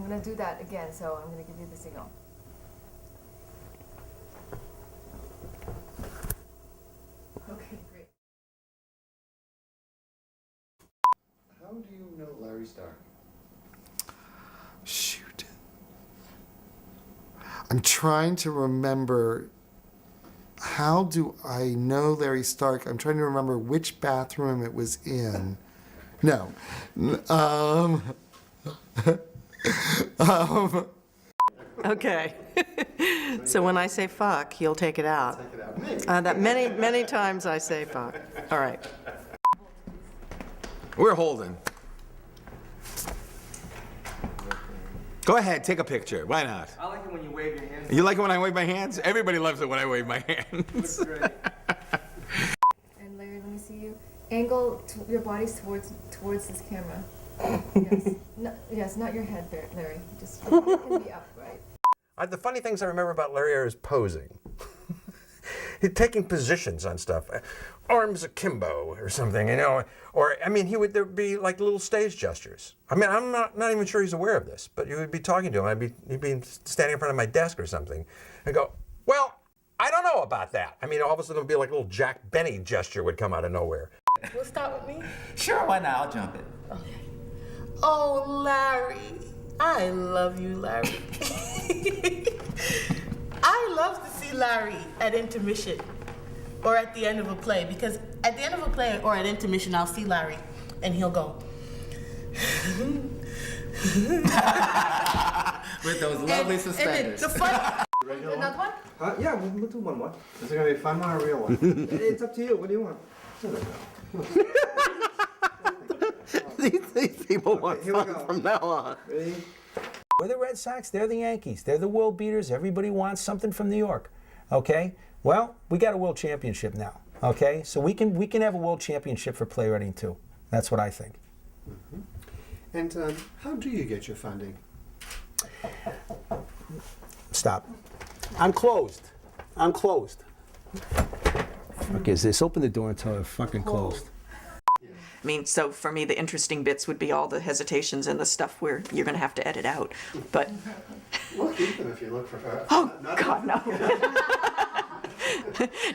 I'm going to do that again, so I'm going to give you the signal. Okay, great. How do you know Larry Stark? Shoot. I'm trying to remember, how do I know Larry Stark? I'm trying to remember which bathroom it was in. No. Okay. So when I say fuck, you'll take it out. Take it out. That many times I say fuck. All right. We're holding. Go ahead, take a picture. Why not? I like it when you wave your hands. You like it when I wave my hands? Everybody loves it when I wave my hands. Great. And Larry, let me see you. Angle your bodies towards this camera. Yes. No, yes, not your head, Larry. Just it can be up, right? The funny things I remember about Larry are his posing. He's taking positions on stuff, arms akimbo or something, you know. Or I mean, there'd be like little stage gestures. I mean, I'm not even sure he's aware of this, but you would be talking to him. He'd be standing in front of my desk or something, and go, "Well, I don't know about that." I mean, all of a sudden it would be like a little Jack Benny gesture would come out of nowhere. Will start with me? Sure, why not? I'll jump in. Okay. Oh, Larry. I love you, Larry. I love to see Larry at intermission or at the end of a play, because at the end of a play or at intermission, I'll see Larry and he'll go. With those lovely suspenders. And the fun. Another one? Yeah, we'll do one more. Is it going to be a fun one or a real one? It's up to you. What do you want? These people want here we fun go. from now on. Ready? We're the Red Sox, they're the Yankees. They're the world beaters. Everybody wants something from New York. Okay? Well, we got a world championship now. Okay? So we can have a world championship for playwriting too. That's what I think. And how do you get your funding? Stop. I'm closed. I'm closed. Fuck is this? Open the door until I'm fucking closed. I mean, so for me, the interesting bits would be all the hesitations and the stuff where you're going to have to edit out. But We'll keep them if you look for her. oh God, no.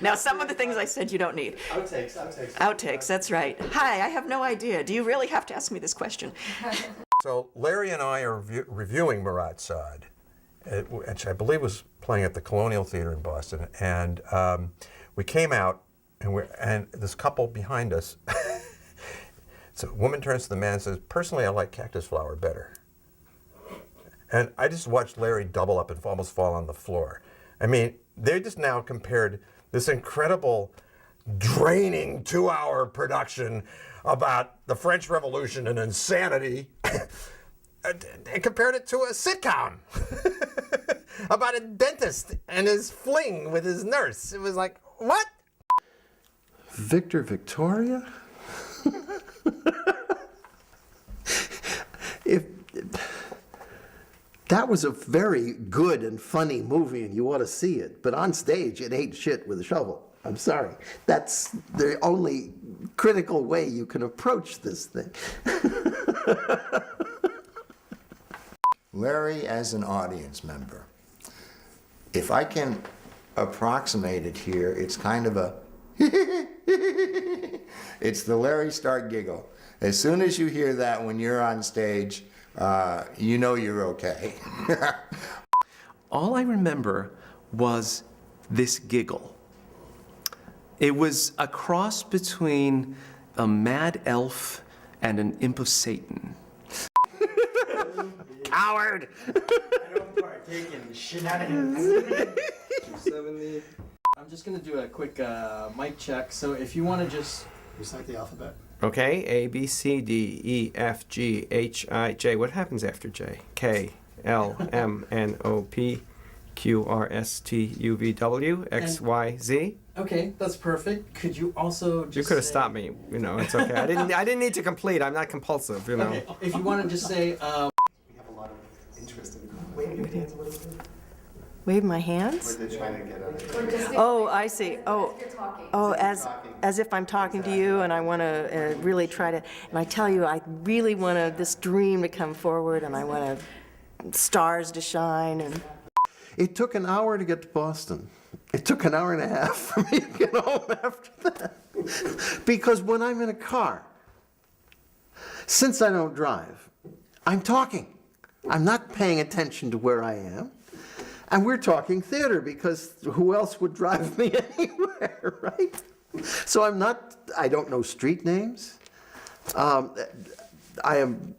Now, some of the things I said you don't need. Outtakes. Outtakes. That's right. Hi, I have no idea. Do you really have to ask me this question? So Larry and I are reviewing Murat Sa'd, which I believe was playing at the Colonial Theater in Boston, and we came out, and this couple behind us. So a woman turns to the man and says, "Personally, I like cactus flower better." And I just watched Larry double up and almost fall on the floor. I mean, they just now compared this incredible, draining 2-hour production about the French Revolution and insanity and compared it to a sitcom about a dentist and his fling with his nurse. It was like, what? Victor Victoria? If that was a very good and funny movie and you ought to see it, but on stage it ain't shit with a shovel. I'm sorry. That's the only critical way you can approach this thing. Larry as an audience member, if I can approximate it here, it's kind of a it's the Larry Stark giggle. As soon as you hear that when you're on stage, you know you're okay. All I remember was this giggle. It was a cross between a mad elf and an imp of Satan. Coward! I don't partake in shenanigans. 270. I'm just going to do a quick mic check, so if you want to just Recite the alphabet. Okay, A, B, C, D, E, F, G, H, I, J. What happens after J? K, L, M, N, O, P, Q, R, S, T, U, V, W, X, Y, Z. Okay, that's perfect. Could you also just You could have say- stopped me. You know, it's okay. I didn't need to complete. I'm not compulsive. You know. Okay, if you want to just say, We have a lot of interest in waving your hands a little bit. Wave my hands? What they're trying to get at it. Or just Oh, I see. Oh, you're talking. oh, as if I'm talking to you, and I want to really try to. And I tell you, I really want this dream to come forward, and I want to stars to shine. And It took an hour to get to Boston. It took an hour and a half for me to get home after that. Because when I'm in a car, since I don't drive, I'm talking. I'm not paying attention to where I am. And we're talking theater because who else would drive me anywhere, right? So I don't know street names. I am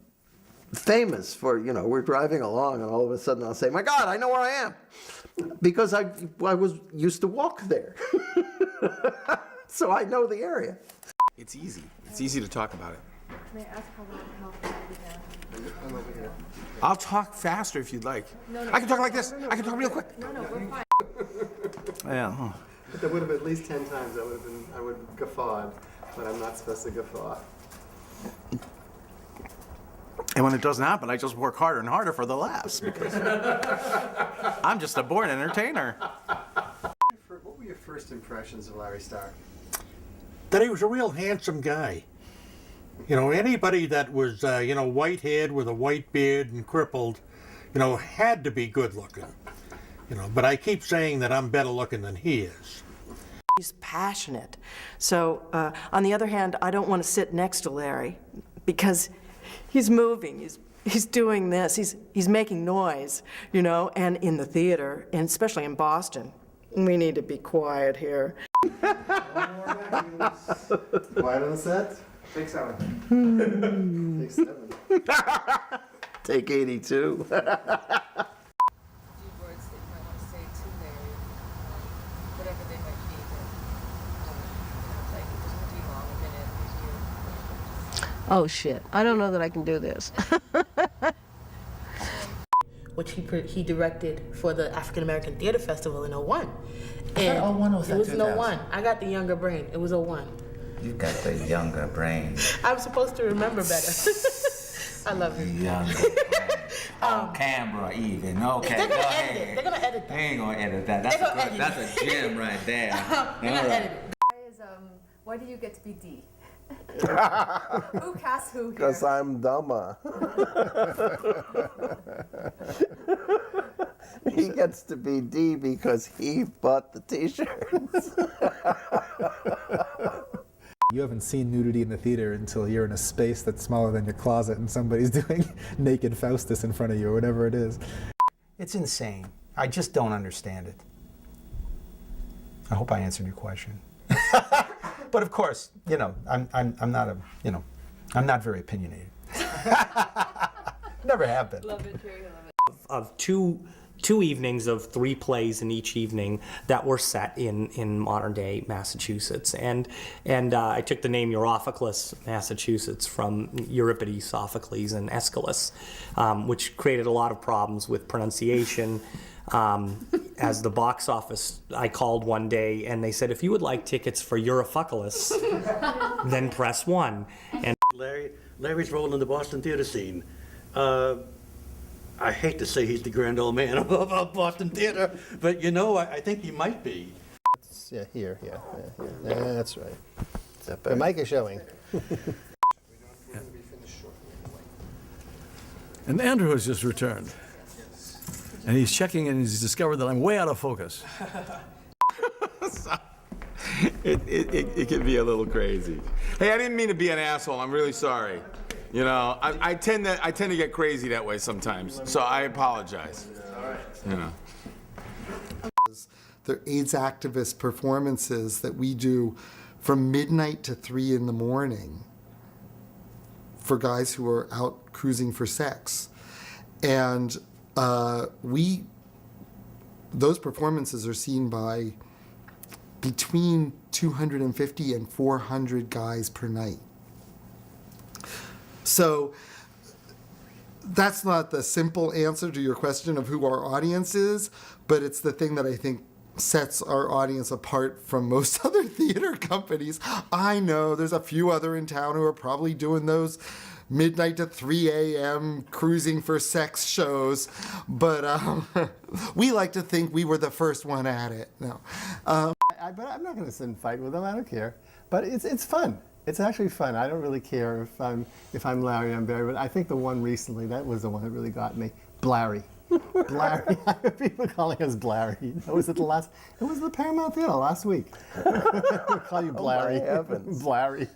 famous for, we're driving along and all of a sudden I'll say, my God, I know where I am. Because I was used to walk there. So I know the area. It's easy. It's easy to talk about it. May I ask how far we have? I'm over here. I'll talk faster if you'd like. No. I can talk like this. I can talk real quick. No, we're fine. Yeah. Huh. But there would have been at least 10 times I would have guffawed, but I'm not supposed to guffaw. And when it doesn't happen, I just work harder and harder for the laughs because I'm just a born entertainer. What were your first impressions of Larry Starr? That he was a real handsome guy. Anybody that was, white-haired with a white beard and crippled, had to be good looking. But I keep saying that I'm better looking than he is. he's passionate. So on the other hand, I don't want to sit next to Larry because he's moving, he's doing this, he's making noise, and in the theater, and especially in Boston, we need to be quiet here. Quiet on the set? Take 7. Take 7. Take 82. Words that you might want to say to Larry, whatever they might be, that, it doesn't be long, a minute, Oh shit, I don't know that I can do this. Which he directed for the African American Theater Festival in 01. And 01 or was that it was in 2000? 01. I got the younger brain. It was 01. You've got the younger brain. I'm supposed to remember better. I love you. Younger brain. On camera even. Okay, They're go gonna ahead. edit it. They're gonna edit They that. ain't gonna edit that. They're gonna edit it. That's a gem right there. They're gonna edit it. why do you get to be D? Who casts who here? Because I'm dumber. He gets to be D because he bought the t-shirts. You haven't seen nudity in the theater until you're in a space that's smaller than your closet and somebody's doing naked Faustus in front of you or whatever it is. It's insane. I just don't understand it. I hope I answered your question. But of course, I'm not I'm not very opinionated. Never have been. Love it, Jerry, love it. Of two evenings of 3 plays in each evening that were set in modern day Massachusetts, and I took the name Europhocles, Massachusetts, from Euripides, Sophocles, and Aeschylus, which created a lot of problems with pronunciation. As the box office, I called one day and they said, if you would like tickets for Europhocles, then press 1. And Larry's role in the Boston theater scene. I hate to say he's the grand old man of Boston theater, but I think he might be. Yeah, here. That's right. The mic is showing. And Andrew has just returned. And he's checking and he's discovered that I'm way out of focus. It can be a little crazy. Hey, I didn't mean to be an asshole. I'm really sorry. I tend to get crazy that way sometimes. So I apologize. They're AIDS activist performances that we do from midnight to 3 in the morning for guys who are out cruising for sex. And those performances are seen by between 250 and 400 guys per night. So that's not the simple answer to your question of who our audience is, but it's the thing that I think sets our audience apart from most other theater companies. I know there's a few other in town who are probably doing those midnight to 3 a.m. cruising for sex shows, but we like to think we were the first one at it. No, but I'm not going to sit and fight with them. I don't care. But it's fun. It's actually fun. I don't really care if I'm Larry, I'm Barry. But I think the one recently, that was the one that really got me. Blary. Blary. I heard people calling us Blary. It was at the last. It was the Paramount Theater last week. We call you Blary. Oh, my heavens. Blary.